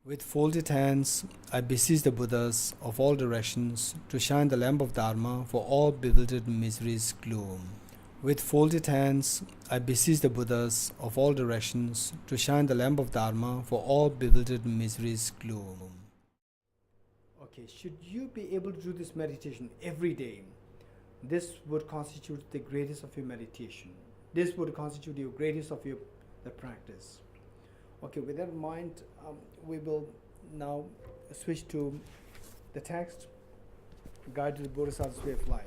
With folded hands, I beseech the Buddhas of all directions to shine the lamp of Dharma for all bewildered misery's gloom. With folded hands, I beseech the Buddhas of all directions to shine the lamp of Dharma for all bewildered misery's gloom. Okay, should you be able to do this meditation every day, this would constitute the greatest of your meditation. This would constitute your greatest of your the practice. Okay, with that in mind, we will now switch to the text, Guide to the Bodhisattva's Way of Life.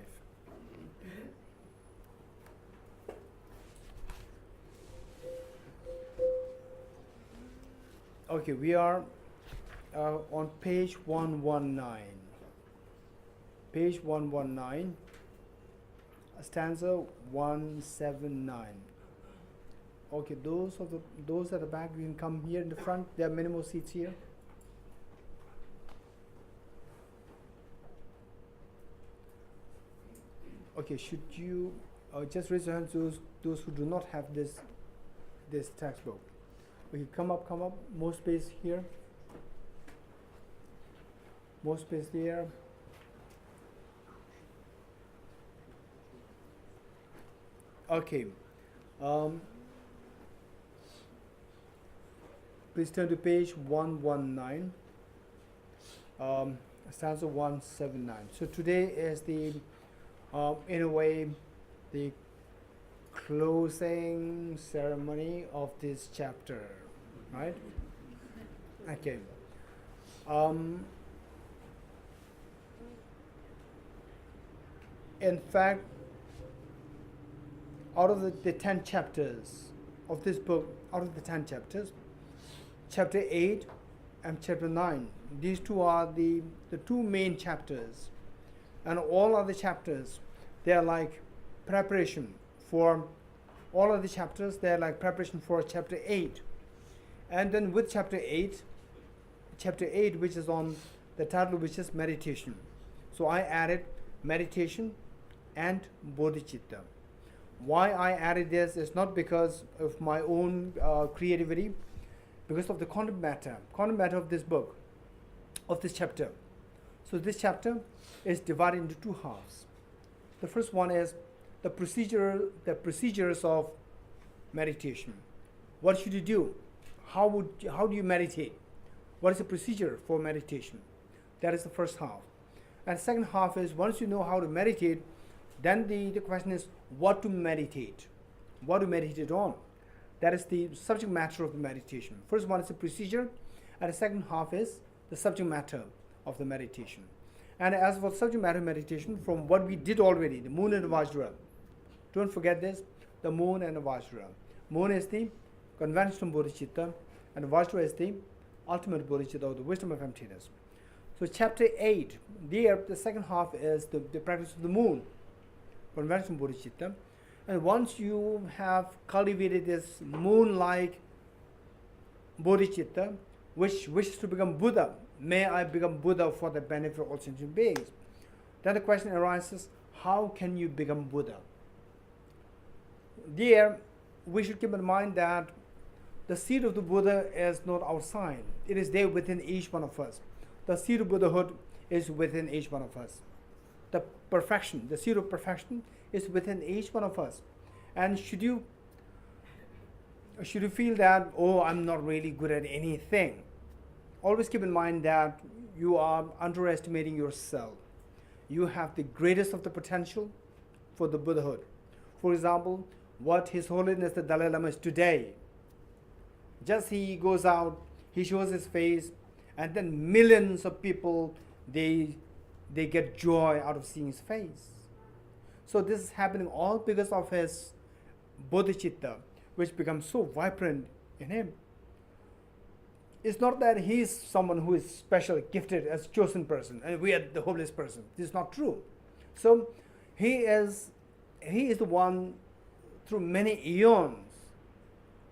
Okay, we are on page 119. Page 119, stanza 179. Okay, those at the back, you can come here in the front. There are many more seats here. Okay, should you just raise your hands, those who do not have this textbook. Okay, come up, more space here. More space there. Okay. Please turn to page 119, stanza 179. So today is the, in a way, the closing ceremony of this chapter, right? Okay. In fact, out of the 10 chapters of this book, Chapter 8 and Chapter 9, these two are the two main chapters. And all other chapters, they are like preparation for, all of the chapters, they are like preparation for Chapter 8. And then with Chapter 8, which is on the title, which is meditation. So I added meditation and bodhicitta. Why I added this is not because of my own creativity, because of the content matter of this book, of this chapter. So this chapter is divided into two halves. The first one is the procedures of meditation. What should you do? How do you meditate? What is the procedure for meditation? That is the first half. And the second half is, once you know how to meditate, then the question is what to meditate. What to meditate on. That is the subject matter of the meditation. First one is the procedure, and the second half is the subject matter of the meditation. And as for subject matter meditation, from what we did already, the moon and the Vajra, don't forget this, the moon and the Vajra. Moon is the conventional Bodhicitta, and the Vajra is the ultimate Bodhicitta, or the wisdom of emptiness. So chapter 8, there, the second half is the practice of the moon, conventional Bodhicitta. And once you have cultivated this moon-like bodhicitta, which wishes to become Buddha, may I become Buddha for the benefit of all sentient beings. Then the question arises, how can you become Buddha? There, we should keep in mind that the seed of the Buddha is not outside. It is there within each one of us. The seed of Buddhahood is within each one of us. The perfection, the seed of perfection is within each one of us. And should you feel that, oh, I'm not really good at anything, always keep in mind that you are underestimating yourself. You have the greatest of the potential for the Buddhahood. For example, what His Holiness the Dalai Lama is today. Just he goes out, he shows his face, and then millions of people, they get joy out of seeing his face. So this is happening all because of his bodhicitta, which becomes so vibrant in him. It's not that he is someone who is special, gifted, as chosen person, and we are the hopeless person. This is not true. So he is the one through many eons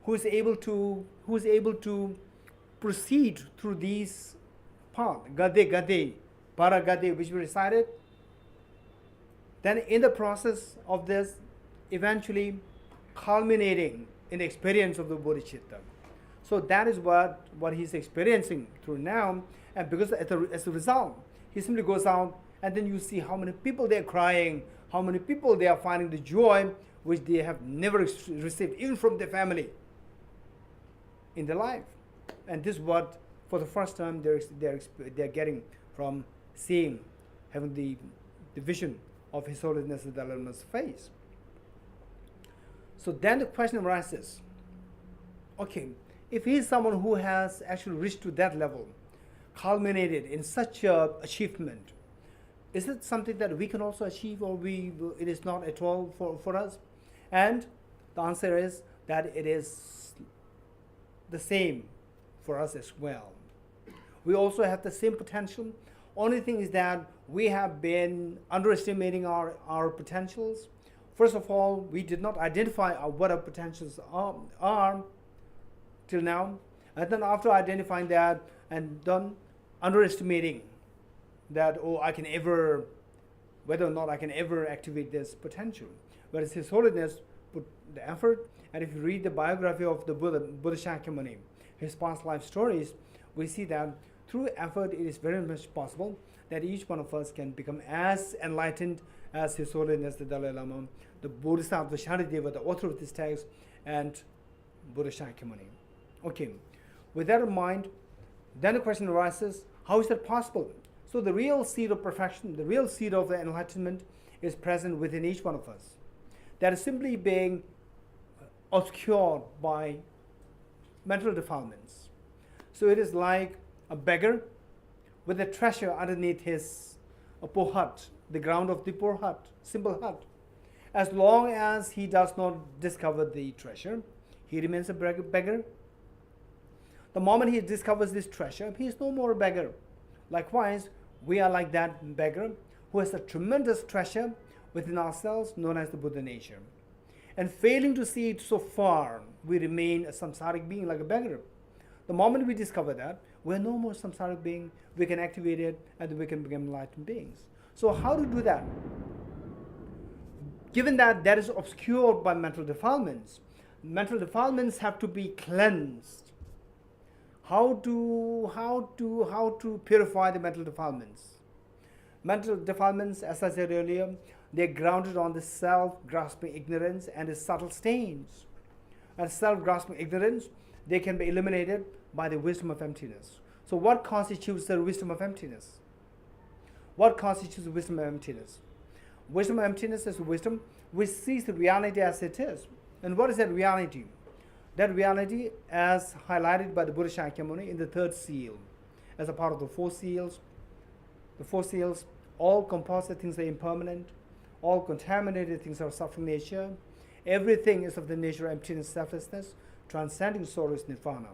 who is able to proceed through these paths, gade, paragade, which we recited. Then in the process of this, eventually culminating in the experience of the bodhicitta. So that is what he's experiencing through now. And because as a result, he simply goes out, and then you see how many people they're crying, how many people they are finding the joy which they have never received, even from their family in their life. And this is what, for the first time, they're getting from seeing, having the vision of His Holiness the Dalai Lama's face. So then the question arises, okay, if he is someone who has actually reached to that level, culminated in such a achievement, is it something that we can also achieve, or it is not at all for us? And the answer is that it is the same for us as well. We also have the same potential. Only thing is that we have been underestimating our potentials. First of all, we did not identify what our potentials are till now. And then after identifying that and then underestimating that, whether or not I can ever activate this potential. Whereas His Holiness put the effort, and if you read the biography of the Buddha Shakyamuni, his past life stories, we see that through effort it is very much possible that each one of us can become as enlightened as His Holiness the Dalai Lama, the Bodhisattva Shantideva, the author of this text, and Buddha Shakyamuni. Okay, with that in mind, then the question arises, how is that possible? So the real seed of perfection, the real seed of the enlightenment is present within each one of us. That is simply being obscured by mental defilements. So it is like a beggar with a treasure underneath his poor hut, the ground of the poor hut, simple hut. As long as he does not discover the treasure, he remains a beggar. The moment he discovers this treasure, he is no more a beggar. Likewise, we are like that beggar who has a tremendous treasure within ourselves known as the Buddha nature. And failing to see it so far, we remain a samsaric being like a beggar. The moment we discover that, we are no more samsaric being, we can activate it and we can become enlightened beings. So how to do that? Given that that is obscured by mental defilements have to be cleansed. How to purify the mental defilements? Mental defilements, as I said earlier, they're grounded on the self-grasping ignorance and the subtle stains. And self-grasping ignorance, they can be eliminated by the wisdom of emptiness. So what constitutes the wisdom of emptiness? What constitutes the wisdom of emptiness? Wisdom of emptiness is wisdom which sees the reality as it is. And what is that reality? That reality, as highlighted by the Buddha Shakyamuni in the third seal, as a part of the four seals. The four seals, all composite things are impermanent, all contaminated things are suffering nature, everything is of the nature of emptiness, selflessness, transcending soul is nirvana.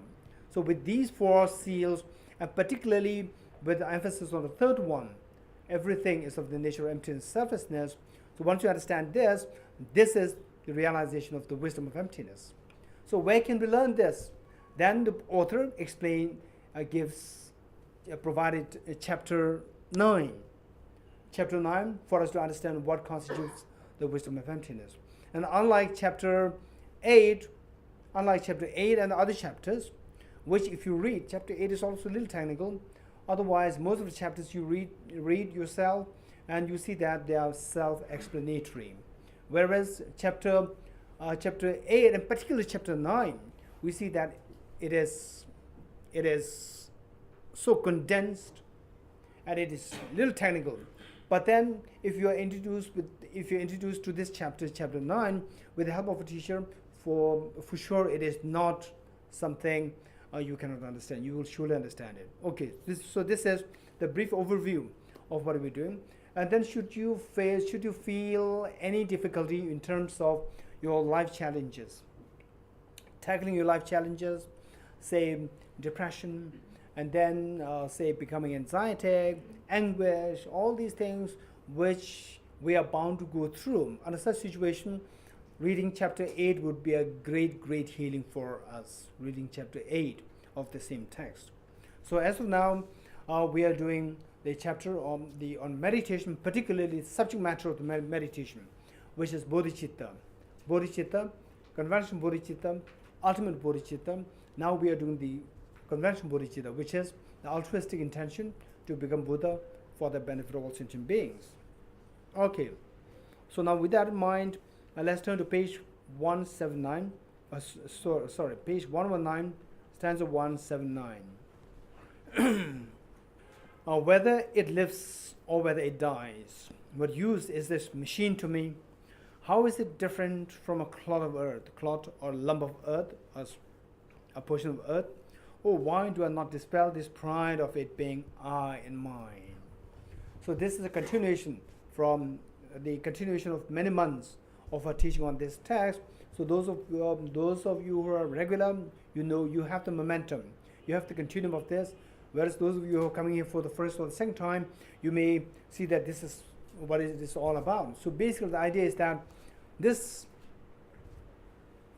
So with these four seals, and particularly with the emphasis on the third one, everything is of the nature of emptiness, selflessness. So once you understand this, this is the realization of the wisdom of emptiness. So where can we learn this? Then the author provided chapter 9. Chapter 9 for us to understand what constitutes the wisdom of emptiness. And unlike chapter 8 and the other chapters, which if you read, chapter 8 is also a little technical. Otherwise, most of the chapters you read yourself and you see that they are self-explanatory. Whereas chapter 8 and particularly chapter 9, we see that it is so condensed and it is a little technical. But then if you're introduced to this chapter 9, with the help of a teacher, for sure it is not something you cannot understand. You will surely understand it. Okay, so this is the brief overview of what we're doing. And then should you feel any difficulty in terms of your life challenges, tackling your life challenges, say depression, and then say becoming anxiety, anguish, all these things which we are bound to go through. Under such situation, reading chapter 8 would be a great healing for us, reading chapter 8 of the same text. So as of now, we are doing the chapter on meditation, particularly the subject matter of the meditation, which is Bodhicitta. Bodhicitta, conventional Bodhicitta, ultimate Bodhicitta, Now we are doing the conventional bodhicitta, which is the altruistic intention to become Buddha for the benefit of all sentient beings. Okay, so now with that in mind, let's turn to page 179. Page 119, stanza 179. Whether it lives or whether it dies, what use is this machine to me? How is it different from a clod of earth, clod or lump of earth, as a portion of earth? Oh, why do I not dispel this pride of it being I and mine? So this is a continuation from the continuation of many months of our teaching on this text. So those of you who are regular, you know you have the momentum, you have the continuum of this. Whereas those of you who are coming here for the first or the second time, you may see that this is what it is all about. So basically the idea is that this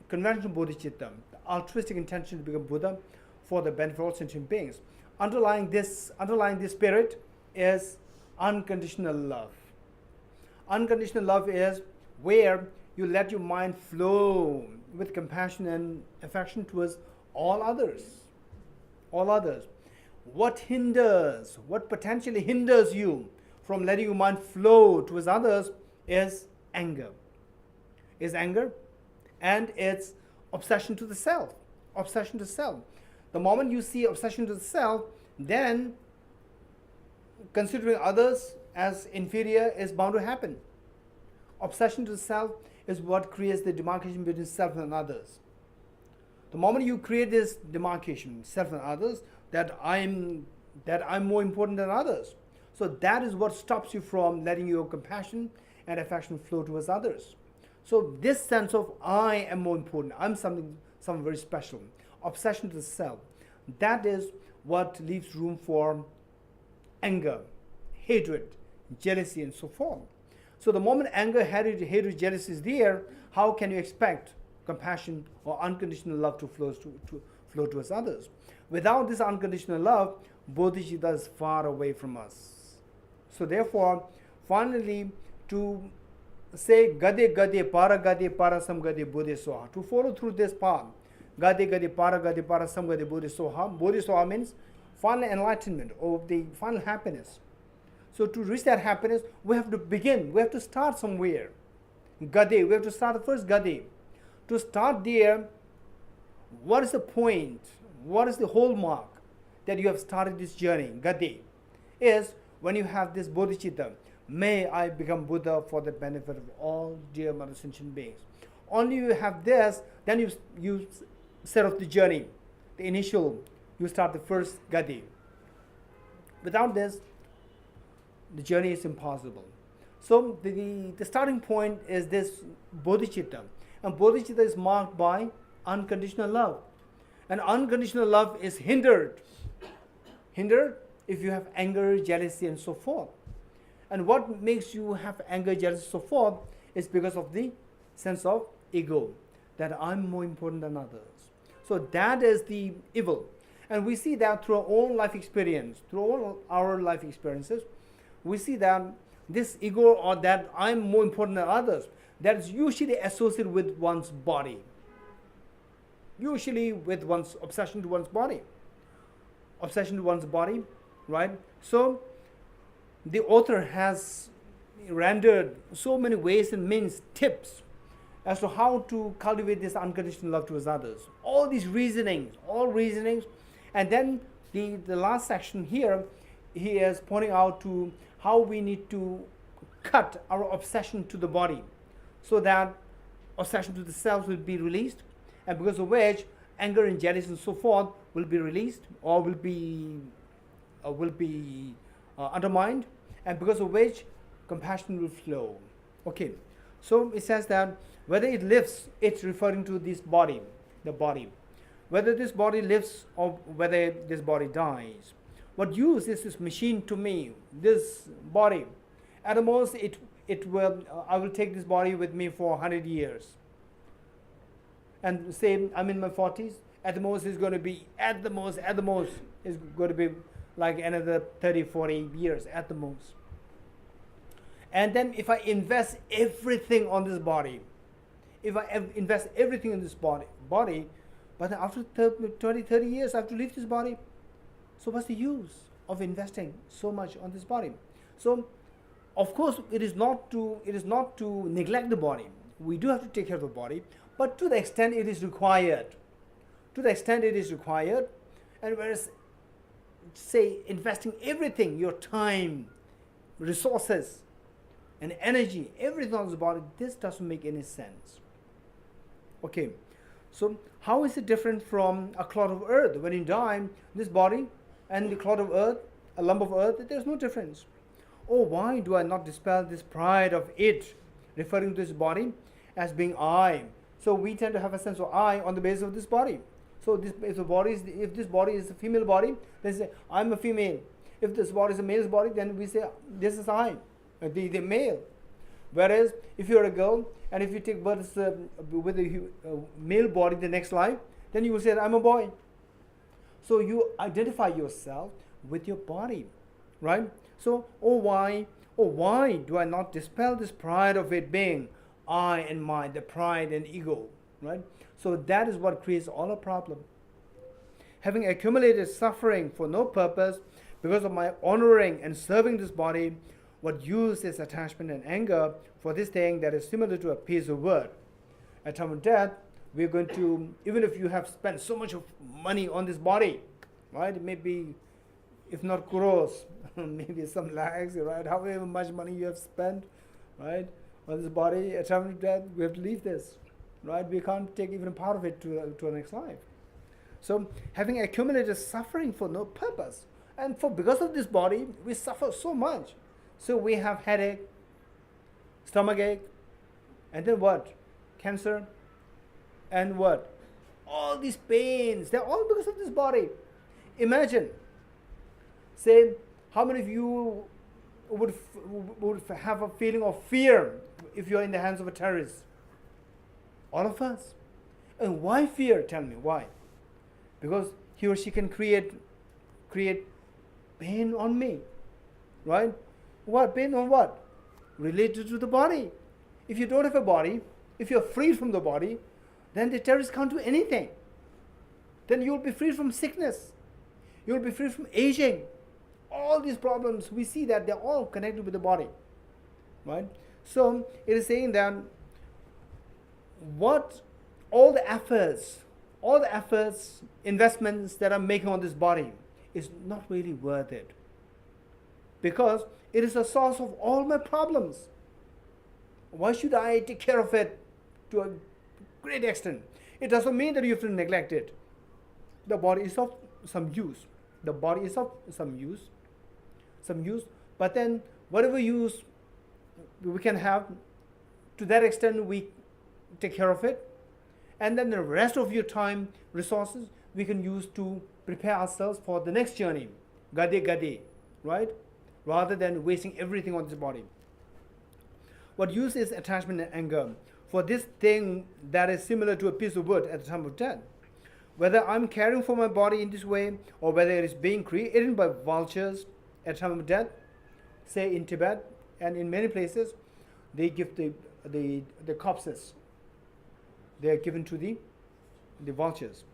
conventional bodhicitta, the altruistic intention to become Buddha for the benefit of all sentient beings, underlying this spirit is unconditional love. Unconditional love is where you let your mind flow with compassion and affection towards all others. All others. What potentially hinders you from letting your mind flow towards others is anger. And it's obsession to the self. Obsession to self. The moment you see obsession to the self, then considering others as inferior is bound to happen. Obsession to the self is what creates the demarcation between self and others. The moment you create this demarcation, self and others, that I'm more important than others. So that is what stops you from letting your compassion and affection flow towards others. So this sense of I am more important, I'm something very special, obsession to the self, that is what leaves room for anger, hatred, jealousy, and so forth. So the moment anger, hatred, jealousy is there, how can you expect compassion or unconditional love to flow towards others? Without this unconditional love, bodhicitta is far away from us. So therefore, finally, to say gade para sam gade bodhi soha, to follow through this path, gade para sam gade bodhi soha. Bodhi soha means final enlightenment or the final happiness. So to reach that happiness, we have to begin. We have to start somewhere. Gade, we have to start the first gade. To start there, what is the point? What is the hallmark that you have started this journey? Gade is when you have this bodhicitta. May I become Buddha for the benefit of all dear mother sentient beings. Only you have this, then you set off the journey. The initial, you start the first gade. Without this, the journey is impossible. So the starting point is this bodhicitta. And bodhicitta is marked by unconditional love. And unconditional love is hindered if you have anger, jealousy, and so forth. And what makes you have anger, jealousy, and so forth is because of the sense of ego, that I'm more important than others. So that is the evil. And we see that through our own life experience, through all our life experiences, we see that this ego or that I'm more important than others, that is usually associated with one's body. Usually with one's obsession to one's body. Obsession to one's body, right? So the author has rendered so many ways and means, tips as to how to cultivate this unconditional love towards others. All these reasonings, and then the last section here, he is pointing out to how we need to cut our obsession to the body so that obsession to the self will be released, and because of which anger and jealousy and so forth will be released or will be undermined, and because of which compassion will flow. Okay, so it says that whether it lives, it's referring to this body, the body. Whether this body lives or whether this body dies. What use is this machine to me, this body? At the most, it will. I will take this body with me for 100 years. And say I'm in my 40s. At the most, it's going to be at the most is going to be like another 30, 40 years at the most. And then if I invest everything on this body, if I invest everything in this body, But after 20, 30 years, I have to leave this body. So what's the use of investing so much on this body? So, of course, it is not to neglect the body. We do have to take care of the body, but to the extent it is required. To the extent it is required, and whereas, say, investing everything, your time, resources, and energy, everything on the body, this doesn't make any sense. Okay, so how is it different from a clod of earth? When you die, this body and the clod of earth, a lump of earth, there's no difference. Oh, why do I not dispel this pride of it, referring to this body as being I? So we tend to have a sense of I on the basis of this body. So this, if this body is a female body, then say I'm a female. If this body is a male's body, then we say this is I, the male. Whereas if you're a girl and if you take birth with a male body the next life, then you will say I'm a boy. So you identify yourself with your body, right? So why do I not dispel this pride of it being I and mine, the pride and ego, right? So that is what creates all a problem. Having accumulated suffering for no purpose because of my honoring and serving this body, what use is attachment and anger for this thing that is similar to a piece of wood? At time of death, we're going to, even if you have spent so much of money on this body, right? Maybe, if not crores, maybe some lakhs, right? However much money you have spent, right, on this body, at time of death, we have to leave this, right? We can't take even part of it to the next life. So, having accumulated suffering for no purpose, and because of this body, we suffer so much. So we have headache, stomachache, and then what? Cancer, and what? All these pains, they're all because of this body. Imagine, say, how many of you would have a feeling of fear if you're in the hands of a terrorist? All of us. And why fear? Tell me, why? Because he or she can create pain on me, right? What? Pain on what? Related to the body. If you don't have a body, if you're freed from the body, then the terrorists can't do anything. Then you'll be free from sickness. You'll be free from aging. All these problems, we see that they're all connected with the body, right? So it is saying that all the efforts, investments that I'm making on this body is not really worth it, because it is the source of all my problems. Why should I take care of it to a great extent? It doesn't mean that you have to neglect it. The body is of some use. The body is of some use, but then whatever use we can have, to that extent we take care of it, and then the rest of your time, resources, we can use to prepare ourselves for the next journey, gade, right? Rather than wasting everything on this body. What use is attachment and anger for this thing that is similar to a piece of wood at the time of death? Whether I'm caring for my body in this way, or whether it is being created by vultures at the time of death, say in Tibet and in many places, they give the corpses, they are given to the vultures,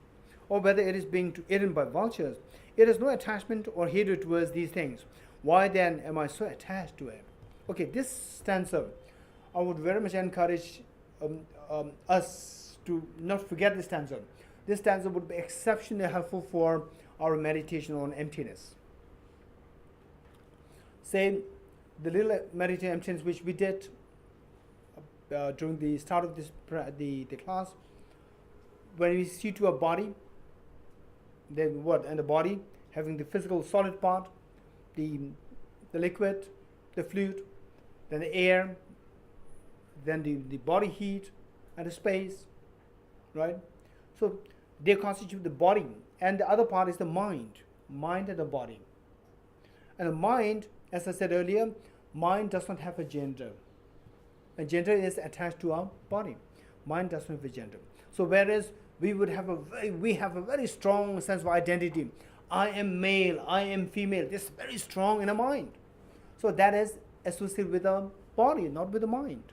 or whether it is being eaten by vultures, it has no attachment or hatred towards these things. Why then am I so attached to it? Okay, this stanza, I would very much encourage us to not forget this stanza. This stanza would be exceptionally helpful for our meditation on emptiness. Say, the little meditation on emptiness which we did during the start of the class, when we see to a body, then what? And the body having the physical solid part, the liquid, the fluid, then the air, then the body heat and the space, right? So they constitute the body, and the other part is the mind and the body. And the mind, as I said earlier, mind does not have a gender. And gender is attached to our body. Mind does not have a gender. So whereas we have a very strong sense of identity. I am male, I am female. This is very strong in our mind. So that is associated with the body, not with the mind.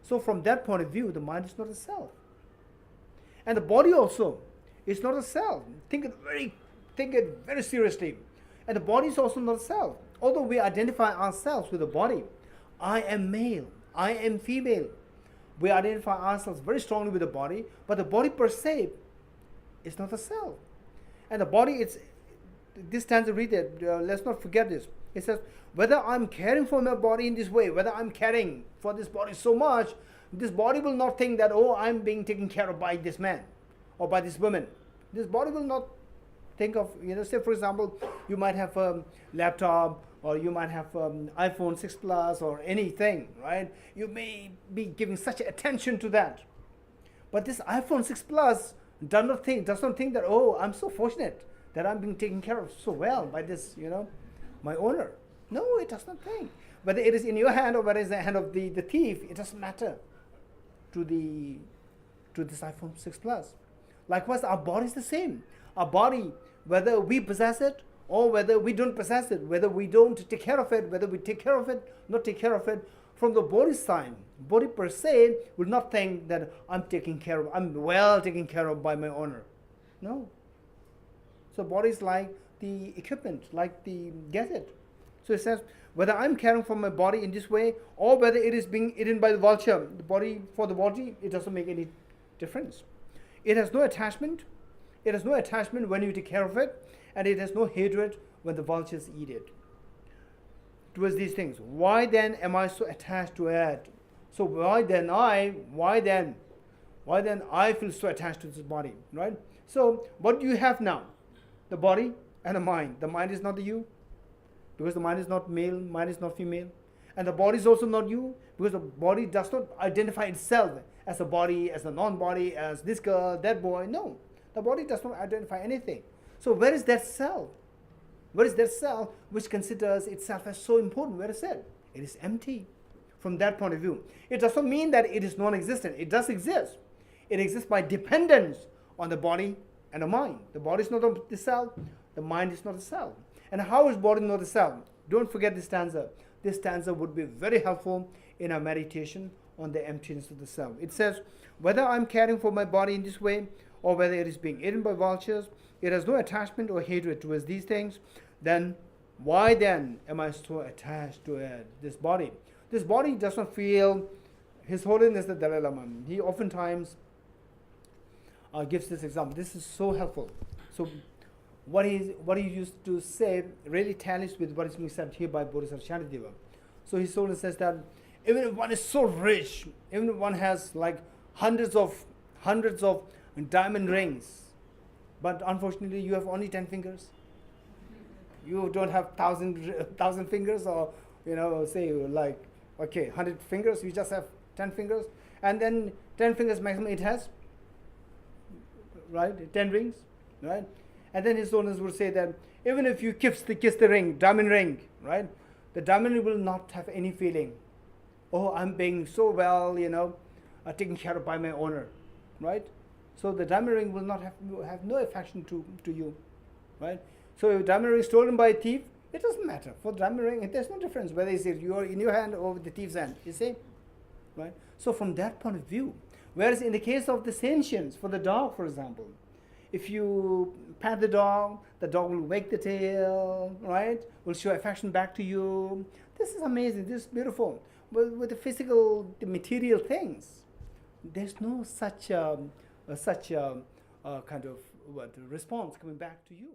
So from that point of view, the mind is not a self. And the body also It's not a self. Think it very seriously. And the body is also not a self. Although we identify ourselves with the body, I am male, I am female. We identify ourselves very strongly with the body, but the body per se is not a self. And the body, it's this stanza, read it. Let's not forget this. It says, whether I'm caring for my body in this way, whether I'm caring for this body so much, this body will not think that, oh, I'm being taken care of by this man or by this woman. This body will not think of, say for example, you might have a laptop, or you might have iPhone 6 Plus or anything, right? You may be giving such attention to that. But this iPhone 6 Plus does not think that, oh, I'm so fortunate that I'm being taken care of so well by this, my owner. No, it does not think. Whether it is in your hand or whether it's in the hand of the thief, it doesn't matter to this iPhone 6 Plus. Likewise, our body is the same. Our body, whether we possess it or whether we don't possess it, whether we don't take care of it, whether we take care of it, not take care of it, from the body's side, body per se will not think that I'm well taken care of by my owner. No. So body is like the equipment, like the gadget. So it says, whether I'm caring for my body in this way or whether it is being eaten by the vulture, for the body, it doesn't make any difference. It has no attachment. It has no attachment when you take care of it, and it has no hatred when the vultures eat it. Towards these things. Why then am I so attached to it? So why then I feel so attached to this body, right? So what do you have now? The body and the mind. The mind is not the you, because the mind is not male, mind is not female. And the body is also not you, because the body does not identify itself as a body, as a non-body, as this girl, that boy. No, the body does not identify anything. So where is that self? Where is that self which considers itself as so important? Where is it? It is empty from that point of view. It doesn't mean that it is non-existent. It does exist. It exists by dependence on the body and the mind. The body is not the self. The mind is not the self. And how is body not the self? Don't forget this stanza. This stanza would be very helpful in our meditation on the emptiness of the self. It says, whether I'm caring for my body in this way or whether it is being eaten by vultures, it has no attachment or hatred towards these things. Then why then am I so attached to it? This body does not feel. His Holiness the Dalai Lama, he oftentimes gives this example. This is so helpful. So what he used to say really tallies with what is being said here by Bodhisattva Shantideva. So His Holiness says that even if one is so rich, even if one has like hundreds of diamond rings, but unfortunately you have only 10 fingers. You don't have 1,000 fingers, or say like 100 fingers. You just have 10 fingers, and then 10 fingers maximum it has, right? 10 rings, right? And then His Holiness would say that even if you kiss the ring, diamond ring, right? The diamond ring will not have any feeling. Oh, I'm being so well, taken care of by my owner, right? So the diamond ring will not have no affection to you, right? So if diamond ring is stolen by a thief, it doesn't matter. For diamond ring, there's no difference whether it's in your hand or with the thief's hand. You see, right? So from that point of view, whereas in the case of the sentience, for the dog, for example, if you pat the dog will wag the tail, right? Will show affection back to you. This is amazing. This is beautiful. But with the material things, there's no such kind of response coming back to you.